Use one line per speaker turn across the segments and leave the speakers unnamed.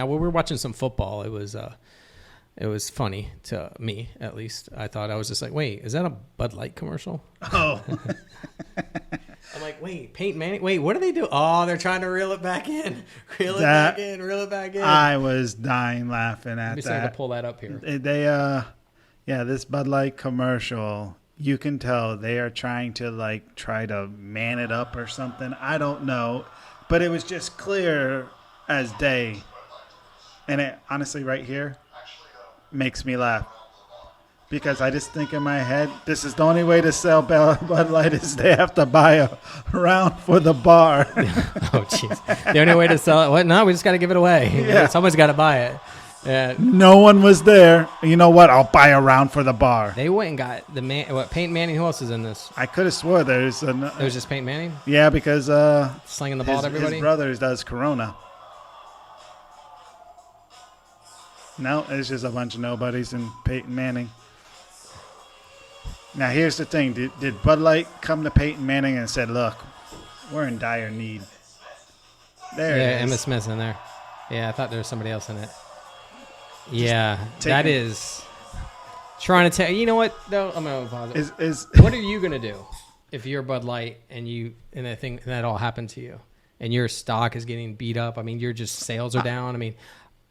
Now, when we were watching some football, it was funny to me, at least. I thought I was just like, wait, is that a Bud Light commercial?
Oh.
I'm like, wait, Peyton Manning? Wait, what do they do? Oh, they're trying to reel it back in. Reel it back in.
I was dying laughing at
Let me
that.
to pull that up here.
This Bud Light commercial, you can tell they are trying to try to man it up or something. I don't know, but it was just clear as day. And it honestly right here makes me laugh. Because I just think in my head, this is the only way to sell Bud Light is they have to buy a round for the bar.
Oh, jeez. The only way to sell it? What? No, we just got to give it away.
Yeah.
Someone's got to buy it. Yeah.
No one was there. You know what? I'll buy a round for the bar.
They went and got Peyton Manning. Who else is in this?
I could have swore there's
It was just Peyton Manning?
Yeah, because
slinging the ball to everybody?
His brother does Corona. No, it's just a bunch of nobodies and Peyton Manning. Now, here's the thing. Did Bud Light come to Peyton Manning and said, look, we're in dire need? There it is.
Emmitt Smith's in there. Yeah, I thought there was somebody else in it. Yeah, that is trying to tell. You know what, though? I'm going to pause it. What are you going to do if you're Bud Light and that all happened to you and your stock is getting beat up? I mean, your just sales are down. I mean,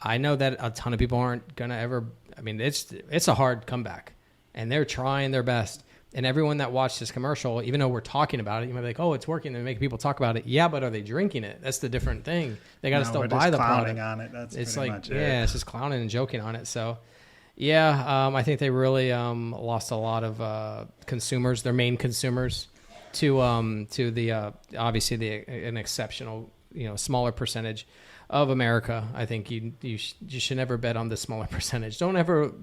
I know that a ton of people aren't going to ever. I mean, it's a hard comeback. And they're trying their best. And everyone that watched this commercial, even though we're talking about it, you might be like, oh, it's working. They're making people talk about it. Yeah, but are they drinking it? That's the different thing. They got to still buy the product.
On it. That's
it's
pretty
like,
much it.
Yeah, it's just clowning and joking on it. So, yeah, I think they really lost a lot of consumers, their main consumers, to the obviously an exceptional, smaller percentage of America. I think you should never bet on the smaller percentage. Don't ever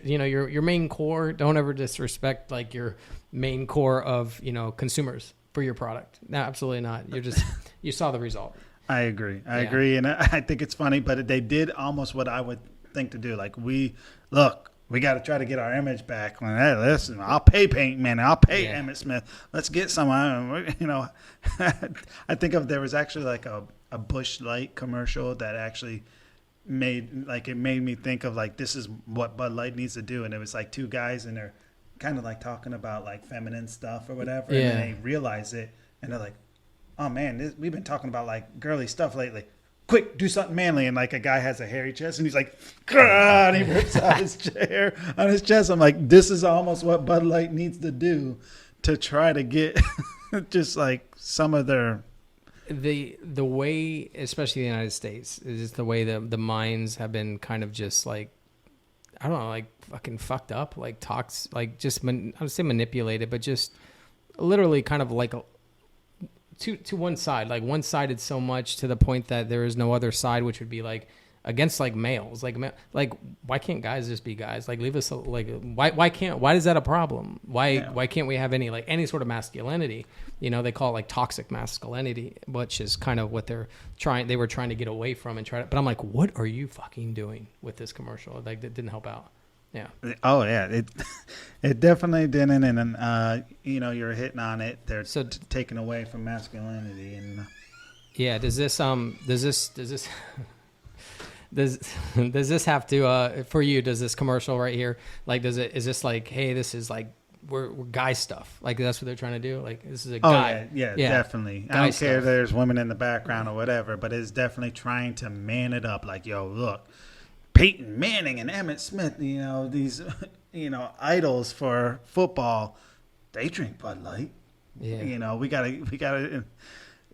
your main core. Don't ever disrespect your main core of consumers for your product. No, absolutely not. You saw the result.
I agree, and I think it's funny, but they did almost what I would think to do. We got to try to get our image back. Hey, listen, I'll pay Peyton Manning. I'll pay Emmitt Smith. Let's get someone. I think there was actually a Busch Light commercial that actually made me think of this is what Bud Light needs to do, and it was two guys and they're kind of talking about feminine stuff or whatever, and then they realize it and they're like, oh man, we've been talking about girly stuff lately. Quick, do something manly, and a guy has a hairy chest and he's like, grrr, and he rips out his chair on his chest. I'm like, this is almost what Bud Light needs to do to try to get just some of their.
The way, especially the United States, is just the way the minds have been kind of just I don't know, fucking fucked up, talks, just I would say manipulated, but just literally kind of to one side, one-sided so much to the point that there is no other side, which would be against males, why can't guys just be guys? Leave us why is that a problem? Why can't we have any sort of masculinity? They call it toxic masculinity, which is kind of what they were trying to get away from but I'm like, what are you fucking doing with this commercial? That didn't help out. Yeah.
Oh yeah, it definitely didn't, and you're hitting on it. They're taking away from masculinity, and
yeah. Does this does this have to for you? Does this commercial right here is this hey, this is we're guy stuff, that's what they're trying to do, this is a guy.
Yeah, definitely. I don't care if there's women in the background or whatever, but it's definitely trying to man it up. Yo, look, Peyton Manning and Emmitt Smith, these idols for football, they drink Bud Light.
Yeah.
We gotta.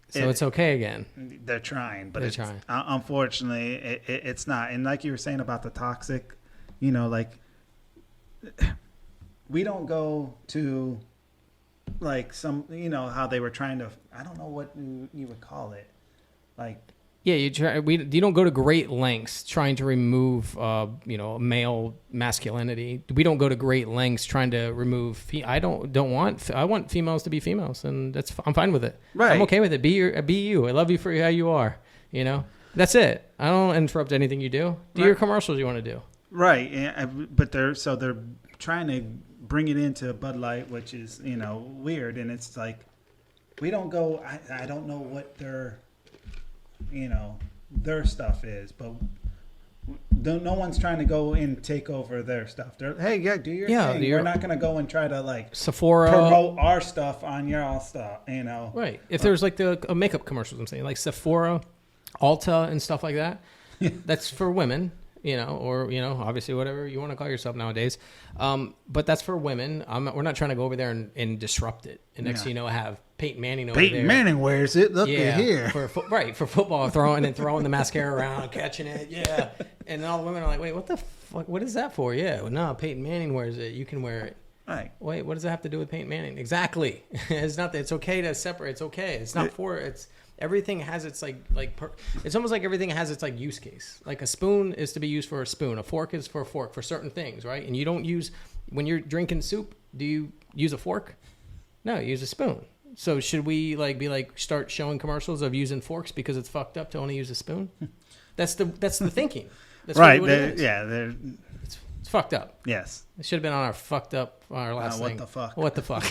So it's okay again.
They're trying, but
they're trying.
Unfortunately, it's not. And like you were saying about the toxic, we don't go to some, how they were trying to. I don't know what you would call it,
Yeah, you don't go to great lengths trying to remove, male masculinity. We don't go to great lengths trying to remove. I want females to be females, and I'm fine with it.
Right.
I'm okay with it. Be you. I love you for how you are. That's it. I don't interrupt anything you do. Do your commercials you want to do.
Right. Yeah, but they're trying to bring it into Bud Light, which is weird, and it's we don't go. I don't know what their stuff is, but no one's trying to go and take over their stuff. They're, hey, yeah, do your thing. We're not going to go and try to like
Sephora
promote our stuff on your stuff, you know.
Right. If there's like the makeup commercials, I'm saying like Sephora, Ulta, and stuff like that, that's for women. You know, or, you know, obviously whatever you want to call yourself nowadays. But that's for women. We're not trying to go over there and disrupt it. And next thing you know, I have Peyton Manning over there.
Peyton Manning wears it. Look at here.
For football, throwing the mascara around, catching it. Yeah. And all the women are like, wait, what the fuck? What is that for? Yeah. Well, no, Peyton Manning wears it. You can wear it.
Right.
Wait, what does that have to do with Peyton Manning? Exactly. It's not that. It's okay to separate. It's okay. It's not for it's. Everything has its it's almost like everything has its like use case. Like a spoon is to be used for a spoon. A fork is for a fork for certain things, right? And you don't use, when you're drinking soup, do you use a fork? No, you use a spoon. So should we start showing commercials of using forks because it's fucked up to only use a spoon? That's the thinking. That's
right.
Really it's fucked up.
Yes.
It should have been on our last thing.
What the fuck?
What the fuck?